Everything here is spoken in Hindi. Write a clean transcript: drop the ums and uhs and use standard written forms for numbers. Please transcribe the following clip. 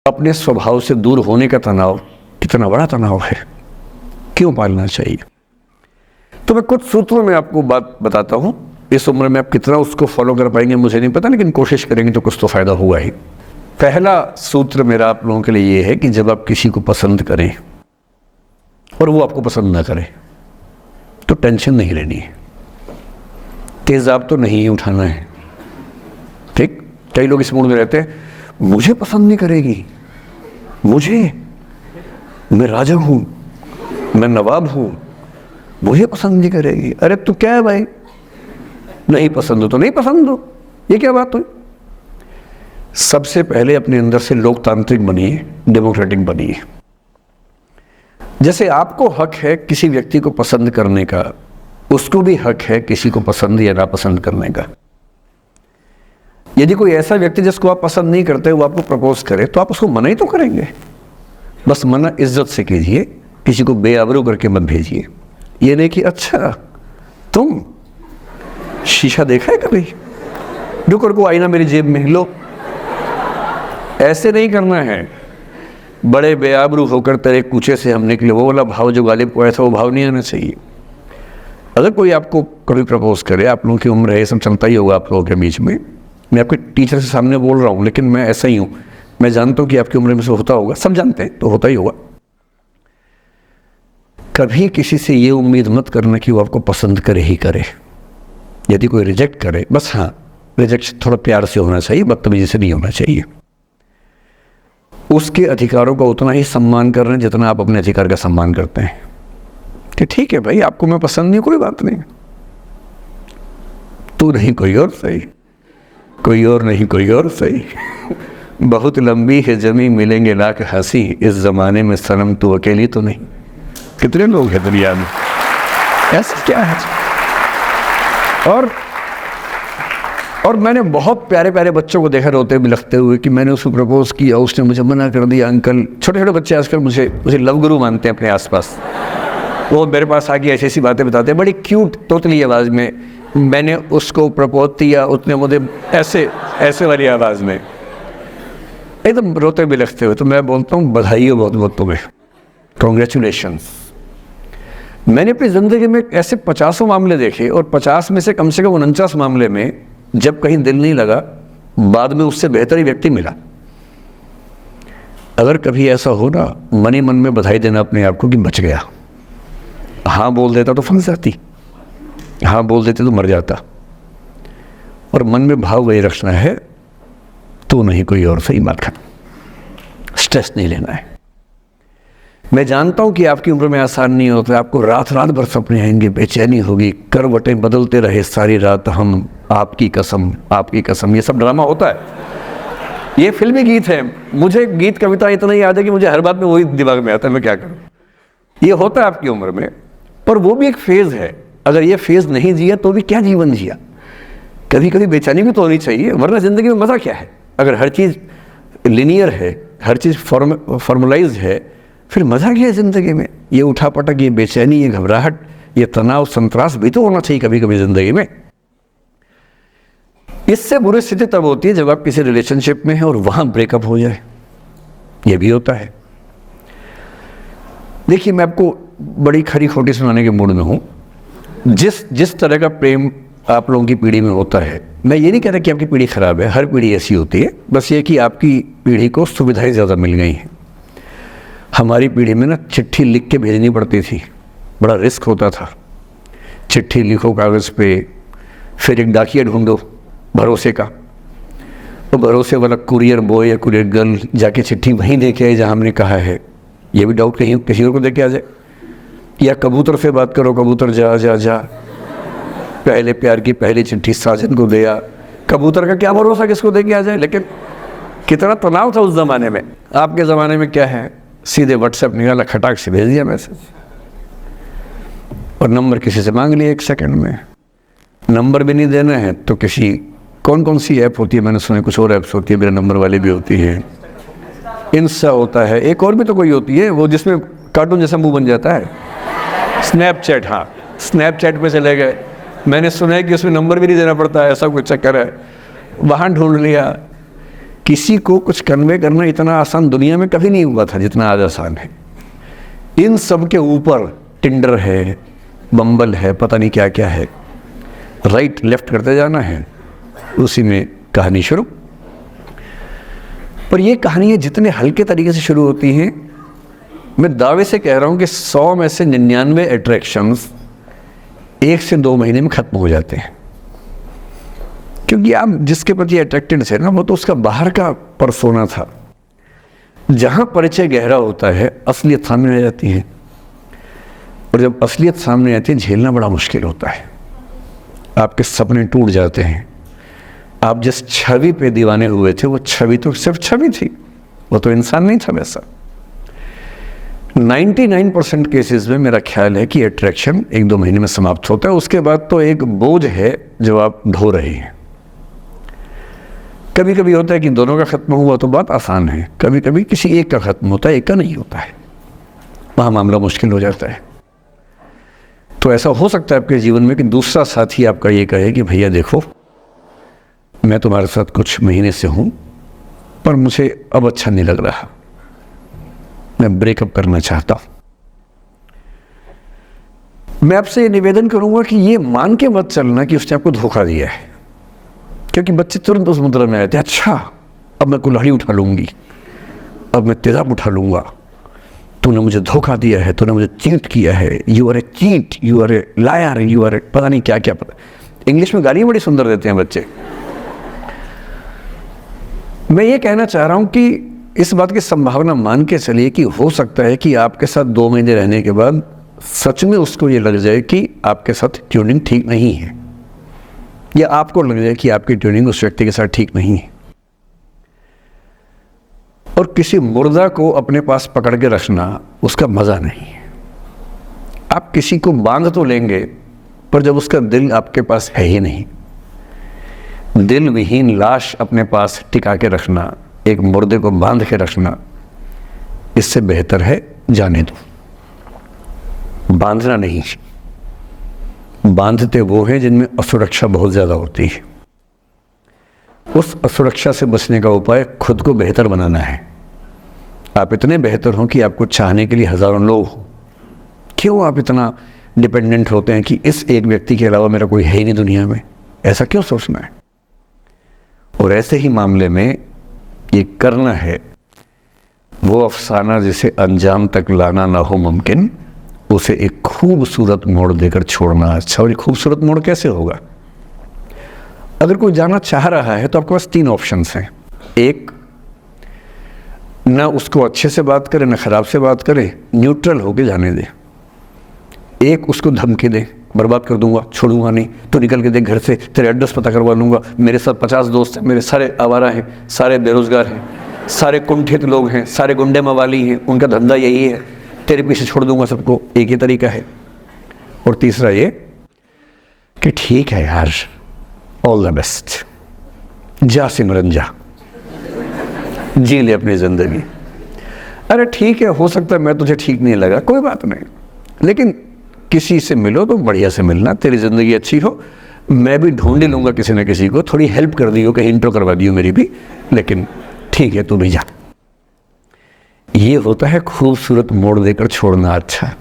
अपने स्वभाव से दूर होने का तनाव कितना बड़ा तनाव है, क्यों पालना चाहिए? तो मैं कुछ सूत्रों में आपको बात बताता हूँ। इस उम्र में आप कितना उसको फॉलो कर पाएंगे मुझे नहीं पता, लेकिन कोशिश करेंगे तो कुछ तो फायदा होगा ही। पहला सूत्र मेरा आप लोगों के लिए ये है कि जब आप किसी को पसंद करें और वो आपको पसंद ना करे तो टेंशन नहीं लेनी है, तेजाब तो नहीं उठाना है। ठीक, कई लोग इस मूड में रहते हैं, मुझे पसंद नहीं करेगी, मैं राजा हूं, मैं नवाब हूं, मुझे पसंद नहीं करेगी। अरे तू क्या है भाई, नहीं पसंद हो तो नहीं पसंद हो, ये क्या बात हुई? सबसे पहले अपने अंदर से लोकतांत्रिक बनिए, डेमोक्रेटिक बनिए। जैसे आपको हक है किसी व्यक्ति को पसंद करने का, उसको भी हक है किसी को पसंद या नापसंद करने का। यदि कोई ऐसा व्यक्ति जिसको आप पसंद नहीं करते वो आपको प्रपोज करे तो आप उसको मना ही तो करेंगे। बस मना इज्जत से कीजिए, किसी को बेआबरू करके मत भेजिए। ये नहीं कि अच्छा तुम शीशा देखा है कभी, रुको आईना मेरी जेब में लो, ऐसे नहीं करना है। बड़े बेआबरू होकर तेरे कूचे से हम निकले, वो वाला भाव जो गालिब को आया था वो भाव नहीं आना चाहिए। अगर कोई आपको कभी प्रपोज करे, आप लोगों की उम्र है, ये सब चलता ही होगा आप लोगों के बीच में, मैं आपके टीचर से सामने बोल रहा हूँ लेकिन मैं ऐसा ही हूँ, मैं जानता हूँ कि आपकी उम्र में से होता होगा, सब जानते हैं तो होता ही होगा। कभी किसी से ये उम्मीद मत करना कि वो आपको पसंद करे ही करे। यदि कोई रिजेक्ट करे, बस हाँ रिजेक्शन थोड़ा प्यार से होना चाहिए, बदतमीजी से नहीं होना चाहिए। उसके अधिकारों का उतना ही सम्मान कर रहे हैं जितना आप अपने अधिकार का सम्मान करते हैं कि ठीक है भाई आपको मैं पसंद नहीं, कोई बात नहीं, तू नहीं कोई और सही, कोई और नहीं कोई और सही, बहुत लंबी है जमी मिलेंगे लाख हंसी, इस जमाने में सनम तू अकेली तो नहीं। कितने लोग हैं दुनिया में, ऐसा क्या है? और मैंने बहुत प्यारे प्यारे बच्चों को देखा रोते बिलखते हुए कि मैंने उसको प्रपोज किया, उसने मुझे मना कर दिया। अंकल, छोटे छोटे बच्चे आजकल मुझे लव गुरु मानते हैं अपने आसपास, वो मेरे पास आके ऐसी ऐसी बातें बताते हैं बड़ी क्यूट तोतली आवाज़ में, मैंने उसको प्रपोज किया, उसने मुझे ऐसे वाली आवाज़ में एकदम रोते बिलखते हुए। तो मैं बोलता हूँ बधाई हो बहुत बहुत तुम्हें, कॉन्ग्रेचुलेशंस। मैंने अपनी ज़िंदगी में ऐसे 50 मामले देखे और 50 में से कम 49 मामले में जब कहीं दिल नहीं लगा, बाद में उससे बेहतर ही व्यक्ति मिला। अगर कभी ऐसा हो ना, मन ही मन में बधाई देना अपने आप को कि बच गया। हाँ बोल देता तो फंस जाती, हाँ बोल देते तो मर जाता। और मन में भाव वही रखना है, तो नहीं कोई और सही बात है, स्ट्रेस नहीं लेना है। मैं जानता हूं कि आपकी उम्र में आसान नहीं होता, आपको रात रात भर सपने आएंगे, बेचैनी होगी, करवटें बदलते रहे सारी रात हम, आपकी कसम, ये सब ड्रामा होता है। ये फिल्मी गीत है, मुझे गीत कविता इतना याद है कि मुझे हर बात में वही दिमाग में आता है, मैं क्या करूं। ये होता है आपकी उम्र में, पर वो भी एक फेज़ है। अगर ये फेज़ नहीं जिया तो भी क्या जीवन जिया। कभी कभी बेचैनी भी तो होनी चाहिए, वरना ज़िंदगी में मज़ा क्या है? अगर हर चीज़ लिनियर है, हर चीज़ फॉर्मुलाइज है, फिर मज़ा क्या है ज़िंदगी में? ये उठापटक, ये बेचैनी, ये घबराहट, ये तनाव, संतरास भी तो होना चाहिए कभी कभी ज़िंदगी में। इससे बुरी स्थिति तब होती है जब आप किसी रिलेशनशिप में हैं और वहाँ ब्रेकअप हो जाए, ये भी होता है। देखिए, मैं आपको बड़ी खरी खोटी सुनाने के मूड में हूँ। जिस तरह का प्रेम आप लोगों की पीढ़ी में होता है, मैं ये नहीं कहता कि आपकी पीढ़ी ख़राब है, हर पीढ़ी ऐसी होती है, बस ये कि आपकी पीढ़ी को सुविधाएं ज़्यादा मिल गई हैं। हमारी पीढ़ी में ना चिट्ठी लिख के भेजनी पड़ती थी, बड़ा रिस्क होता था। चिट्ठी लिखो कागज़ पे, फिर एक डाकिया ढूंढो भरोसे का, तो भरोसे वाला कुरियर बॉय या कुरियर गर्ल जाके चिट्ठी वहीं दे के आए जहाँ हमने कहा है। ये भी डाउट कहीं किसी और को दे के आ जाए। या कबूतर से बात करो, कबूतर जा जा जा, पहले प्यार की पहली चिट्ठी साजन को दिया। कबूतर का क्या भरोसा किसको दे के आ जाए। लेकिन कितना तनाव था उस ज़माने में। आपके ज़माने में क्या है, सीधे व्हाट्सएप निकाला, खटाक से भेज दिया मैसेज, और नंबर किसी से मांग लिया 1 सेकंड में। नंबर भी नहीं देना है तो किसी कौन सी ऐप होती है, मैंने सुना कुछ और ऐप्स होती है, मेरे नंबर वाली भी होती है, इंस्टा होता है, एक और भी तो कोई होती है वो जिसमें कार्टून जैसा मुंह बन जाता है, स्नैपचैट। हाँ, स्नैपचैट पे चले गए, मैंने सुना है कि उसमें नंबर भी नहीं देना पड़ता है, ऐसा कुछ चक्कर है, वहाँ ढूंढ लिया। किसी को कुछ कन्वे करना इतना आसान दुनिया में कभी नहीं हुआ था जितना आज आसान है। इन सब के ऊपर टिंडर है, बम्बल है, पता नहीं क्या क्या है, राइट लेफ्ट करते जाना है, उसी में कहानी शुरू। पर ये कहानियाँ जितने हल्के तरीके से शुरू होती हैं, मैं दावे से कह रहा हूँ कि 100 में से 99 अट्रैक्शंस 1 से 2 महीने में ख़त्म हो जाते हैं। क्योंकि आप जिसके प्रति अट्रैक्टेड थे ना, वो तो उसका बाहर का परसोना था। जहाँ परिचय गहरा होता है, असलियत सामने आ जाती है, और जब असलियत सामने आती है झेलना बड़ा मुश्किल होता है। आपके सपने टूट जाते हैं। आप जिस छवि पे दीवाने हुए थे, वो छवि तो सिर्फ छवि थी, वो तो इंसान नहीं था वैसा। 99% केसेस में मेरा ख्याल है कि अट्रैक्शन 1-2 महीने में समाप्त होता है। उसके बाद तो एक बोझ है जो आप ढो रहे हैं। कभी कभी होता है कि दोनों का खत्म हुआ तो बात आसान है, कभी कभी किसी एक का खत्म होता है, एक का नहीं होता है, वहाँ मामला मुश्किल हो जाता है। तो ऐसा हो सकता है आपके जीवन में कि दूसरा साथी आपका ये कहे कि भैया देखो, मैं तुम्हारे साथ कुछ महीने से हूँ, पर मुझे अब अच्छा नहीं लग रहा, मैं ब्रेकअप करना चाहता हूँ। मैं आपसे ये निवेदन करूँगा कि ये मान के मत चलना कि उसने आपको धोखा दिया है, क्योंकि बच्चे तुरंत उस मुद्रा में आते हैं, अच्छा अब मैं कुल्हाड़ी उठा लूँगी, अब मैं तेजाब उठा लूँगा, तूने मुझे धोखा दिया है, तूने मुझे चीट किया है, you are a cheat, you are a liar, you are a पता नहीं क्या क्या। पता इंग्लिश में गालियाँ बड़ी सुंदर देते हैं बच्चे। मैं ये कहना चाह रहा हूँ कि इस बात की संभावना मान के चलिए कि हो सकता है कि आपके साथ 2 महीने रहने के बाद सच में उसको ये लग जाए कि आपके साथ ट्यूनिंग ठीक नहीं है, या आपको लग जाए कि आपकी ट्यूनिंग उस व्यक्ति के साथ ठीक नहीं है। और किसी मुर्दा को अपने पास पकड़ के रखना उसका मज़ा नहीं है। आप किसी को बांध तो लेंगे, पर जब उसका दिल आपके पास है ही नहीं, दिल विहीन लाश अपने पास टिका के रखना, एक मुर्दे को बांध के रखना, इससे बेहतर है जाने दो। बांधना नहीं, बांधते वो हैं जिनमें असुरक्षा बहुत ज़्यादा होती है। उस असुरक्षा से बचने का उपाय खुद को बेहतर बनाना है। आप इतने बेहतर हों कि आपको चाहने के लिए हज़ारों लोग हों। क्यों आप इतना डिपेंडेंट होते हैं कि इस एक व्यक्ति के अलावा मेरा कोई है ही नहीं दुनिया में? ऐसा क्यों सोचना है? और ऐसे ही मामले में ये करना है वो अफसाना जिसे अंजाम तक लाना ना हो मुमकिन, उसे एक खूबसूरत मोड़ देकर छोड़ना अच्छा। और ये खूबसूरत मोड़ कैसे होगा? अगर कोई जाना चाह रहा है तो आपके पास 3 ऑप्शंस हैं। एक, ना उसको अच्छे से बात करे ना ख़राब से बात करे, न्यूट्रल होके जाने दे। एक, उसको धमकी दे, बर्बाद कर दूंगा, छोड़ूंगा नहीं, तो निकल के देख घर से, तेरे एड्रेस पता करवा लूँगा, मेरे साथ 50 दोस्त हैं, मेरे सारे आवारा हैं, सारे बेरोज़गार हैं, सारे कुंठित लोग हैं, सारे गुंडे मवाली हैं, उनका धंधा यही है, तेरे पीछे छोड़ दूंगा सबको। एक ही तरीका है। और तीसरा ये कि ठीक है यार, ऑल द बेस्ट, जा सिमरन जा, जी ले अपनी ज़िंदगी। अरे ठीक है, हो सकता है मैं तुझे ठीक नहीं लगा, कोई बात नहीं, लेकिन किसी से मिलो तो बढ़िया से मिलना, तेरी ज़िंदगी अच्छी हो। मैं भी ढूंढ लूँगा किसी न किसी को, थोड़ी हेल्प कर दी हो, कहीं इंट्रो करवा दी हो मेरी भी, लेकिन ठीक है तू भी जा। ये होता है खूबसूरत मोड़ देकर छोड़ना अच्छा।